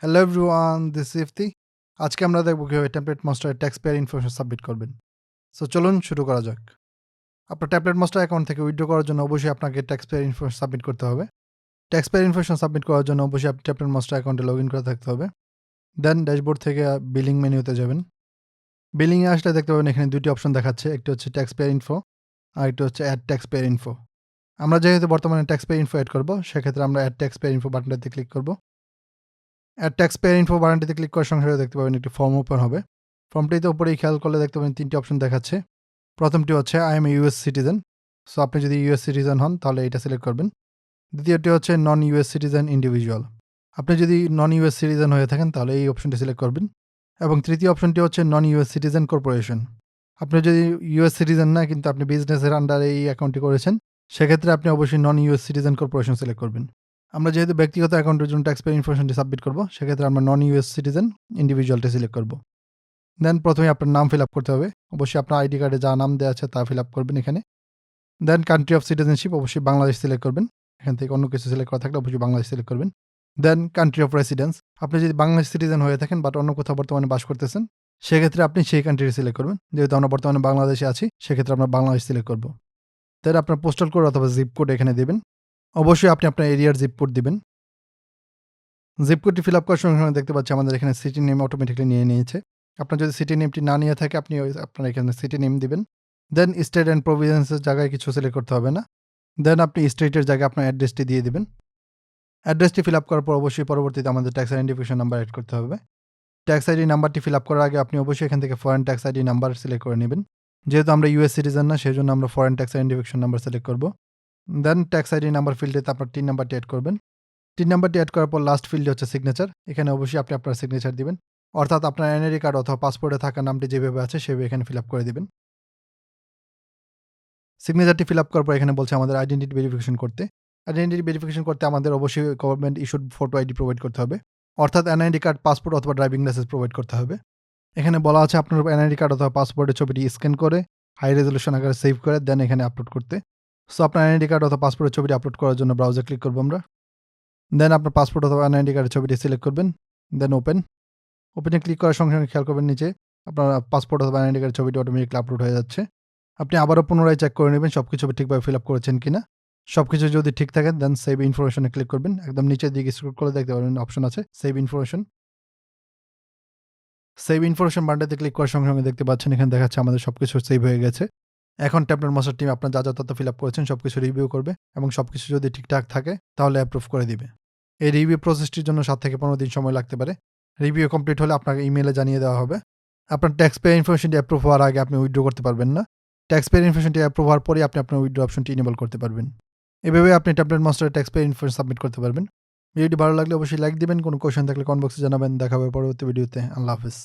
Hello everyone, this is Ifti. আজকে আমরা দেখব কিভাবে TemplateMonster ট্যাক্সপেয়ার ইনফরমেশন সাবমিট করবেন। সো চলুন শুরু করা যাক। আপনার TemplateMonster অ্যাকাউন্ট থেকে উইথড্র করার জন্য অবশ্যই আপনাকে ট্যাক্সপেয়ার ইনফরমেশন সাবমিট করতে হবে। ট্যাক্সপেয়ার ইনফরমেশন সাবমিট করার জন্য অবশ্যই আপনি TemplateMonster অ্যাকাউন্টে লগইন করে থাকতে হবে। দেন ড্যাশবোর্ড থেকে বিলিং মেনুতে যাবেন। বিলিংয়ে আসলে দেখতে পাবেন এখানে দুটি অপশন দেখাচ্ছে, একটি হচ্ছে ট্যাক্সপেয়ার ইনফো আর একটি হচ্ছে অ্যাড ট্যাক্সপেয়ার ইনফো। আমরা যেহেতু বর্তমানে ট্যাক্সপেয়ার ইনফো অ্যাড করব, সেক্ষেত্রে আমরা অ্যাড ট্যাক্সপেয়ার ইনফো বাটনটাতে ক্লিক করব। অ্যাড ট্যাক্সপেয়ার ইনফো বাটনটিতে ক্লিক করার সঙ্গে সঙ্গে দেখতে পাবেন একটি ফর্ম ওপেন হবে। ফর্মটিতে উপরেই খেয়াল করলে দেখতে পাবেন তিনটি অপশন দেখাচ্ছে। প্রথমটি হচ্ছে I M a US citizen. So আপনি যদি ইউএস সিটিজেন হন তাহলে এটা সিলেক্ট করবেন। দ্বিতীয়টি হচ্ছে নন ইউএস সিটিজেন ইন্ডিভিজুয়াল। আপনি যদি নন ইউএস সিটিজেন হয়ে থাকেন তাহলে এই অপশনটি সিলেক্ট করবেন। এবং তৃতীয় অপশনটি হচ্ছে নন ইউএস সিটিজেন কর্পোরেশন। আপনি যদি ইউএস সিটিজেন না কিন্তু আপনি বিজনেসের আন্ডারে এই অ্যাকাউন্টটি করেছেন, সেক্ষেত্রে আপনি অবশ্যই নন ইউএস সিটিজেন কর্পোরেশন সিলেক্ট করবেন। আমরা যেহেতু ব্যক্তিগত অ্যাকাউন্টের জন্য ট্যাক্সপেয়ার ইনফরমেশনটি সাবমিট করব, সেক্ষেত্রে আমরা নন ইউএস সিটিজেন ইন্ডিভিজুয়ালটি সিলেক্ট করব। দেন প্রথমে আপনার নাম ফিল আপ করতে হবে। অবশ্যই আপনার আইডি কার্ডে যা নাম দেওয়া আছে তা ফিল আপ করবেন এখানে। দেন কান্ট্রি অফ সিটিজেনশিপ অবশ্যই বাংলাদেশ সিলেক্ট করবেন। এখান থেকে অন্য কিছু সিলেক্ট করা থাকলে অবশ্যই বাংলাদেশ সিলেক্ট করবেন। দেন কান্ট্রি অফ রেসিডেন্স, আপনি যদি বাংলাদেশ সিটিজেন হয়ে থাকেন বাট অন্য কোথাও বর্তমানে বাস করতেছেন, সেক্ষেত্রে আপনি সেই কান্ট্রি সিলেক্ট করবেন। যেহেতু আমরা বর্তমানে বাংলাদেশে আছি, সেক্ষেত্রে আমরা বাংলাদেশ সিলেক্ট করব। দেন আপনার পোস্টাল কোড অথবা জিপ কোড এখানে দেবেন। অবশ্যই আপনি আপনার এরিয়ার জিপ কোড দিবেন। জিপ কোডটি ফিল আপ করার সঙ্গে সঙ্গে দেখতে পাচ্ছি আমাদের এখানে সিটি নেম অটোমেটিক্যালি নিয়ে নিয়েছে। আপনার যদি সিটি নেমটি না নিয়ে থাকে আপনি আপনার এখানে সিটি নেম দিবেন। দেন স্টেট অ্যান্ড প্রভিন্সের জায়গায় কিছু সিলেক্ট করতে হবে না। দেন আপনি স্টেটের জায়গায় আপনার অ্যাড্রেসটি দিয়ে দিবেন। অ্যাড্রেসটি ফিল আপ করার পর অবশ্যই পরবর্তীতে আমাদের ট্যাক্স আইডেন্টিফিকেশন নাম্বার এড করতে হবে। ট্যাক্স আইডি নাম্বারটি ফিল আপ করার আগে আপনি অবশ্যই এখান থেকে foreign tax ID number select করে নেবেন। যেহেতু আমরা ইউএস সিটিজেন না, সেই জন্য আমরা foreign tax identification number select করব। দেন ট্যাক্স আইডি নাম্বার ফিল্ডেতে আপনার টিন নাম্বারটি অ্যাড করবেন। টিন নাম্বারটি অ্যাড করার পর লাস্ট ফিল্ডে হচ্ছে সিগনেচার। এখানে অবশ্যই আপনি আপনার সিগনেচার দিবেন। অর্থাৎ আপনার এনআইডি কার্ড অথবা পাসপোর্টে থাকা নামটি যেভাবে আছে সেভাবে এখানে ফিল আপ করে দিবেন। সিগনেচারটি ফিল আপ করার পর এখানে বলছে আমাদের আইডেন্টিটি ভেরিফিকেশন করতে। আইডেন্টিটি ভেরিফিকেশন করতে আমাদের অবশ্যই government issued photo ID provide করতে হবে। অর্থাৎ এনআইডি কার্ড, পাসপোর্ট অথবা ড্রাইভিং লাইসেন্স প্রোভাইড করতে হবে। এখানে বলা আছে আপনার এনআইডি কার্ড অথবা পাসপোর্টের ছবিটি স্ক্যান করে হাই রেজলিউশন আকারে সেভ করে দেন এখানে আপলোড করতে। সো আপনার এনআইডি কার্ড অথবা পাসপোর্টের ছবিটি আপলোড করার জন্য ব্রাউজার ক্লিক করবো আমরা। দেন আপনার পাসপোর্ট অথবা এনআইডি কার্ডের ছবিটি সিলেক্ট করবেন। দেন ওপেনে ক্লিক করার সঙ্গে সঙ্গে খেয়াল করবেন নিচে আপনার পাসপোর্ট অথবা এনআইডি কার্ডের ছবিটি অটোমেটিকলি আপলোড হয়ে যাচ্ছে। আপনি আবারও পুনরায় চেক করে নেবেন সবকিছু ঠিকভাবে ফিল আপ করেছেন কিনা। সবকিছু যদি ঠিক থাকে দেন সেভ ইনফরমেশনে ক্লিক করবেন। একদম নিচের দিকে স্ক্রল করে দেখতে পাবেন অপশন আছে সেভ ইনফরমেশন। সেভ ইনফরমেশন বাটনটাতে ক্লিক করার সঙ্গে সঙ্গে দেখতে পাচ্ছেন এখানে দেখাচ্ছে আমাদের সবকিছু সেভ হয়ে গেছে। এখন TemplateMonster টিম আপনার যা যা তথ্য ফিল আপ করেছেন সবকিছু রিভিউ করবে এবং সবকিছু যদি ঠিকঠাক থাকে তাহলে অ্যাপ্রুভ করে দিবে। এই রিভিউ প্রসেসটির জন্য 7 থেকে 15 দিন সময় লাগতে পারে। রিভিউ কমপ্লিট হলে আপনাকে ইমেইলে জানিয়ে দেওয়া হবে। আপনার ট্যাক্স পে ইনফরমেশনটি অ্যাপ্রুভ হওয়ার আগে আপনি উইথড্র করতে পারবেন না। ট্যাক্স পে ইনফরমেশনটি অ্যাপ্রুভ হওয়ার পরেই আপনি আপনার উইথড্র অপশনটি ইনেবল করতে পারবেন। এভাবে আপনি TemplateMonster tax pay information submit করতে পারবেন। ভিডিওটি ভালো লাগলে অবশ্যই লাইক দিবেন। কোনো কোয়েশ্চেন থাকলে কমেন্ট বক্সে জানাবেন। দেখা হবে পরবর্তী ভিডিওতে। আল্লাহ হাফেজ।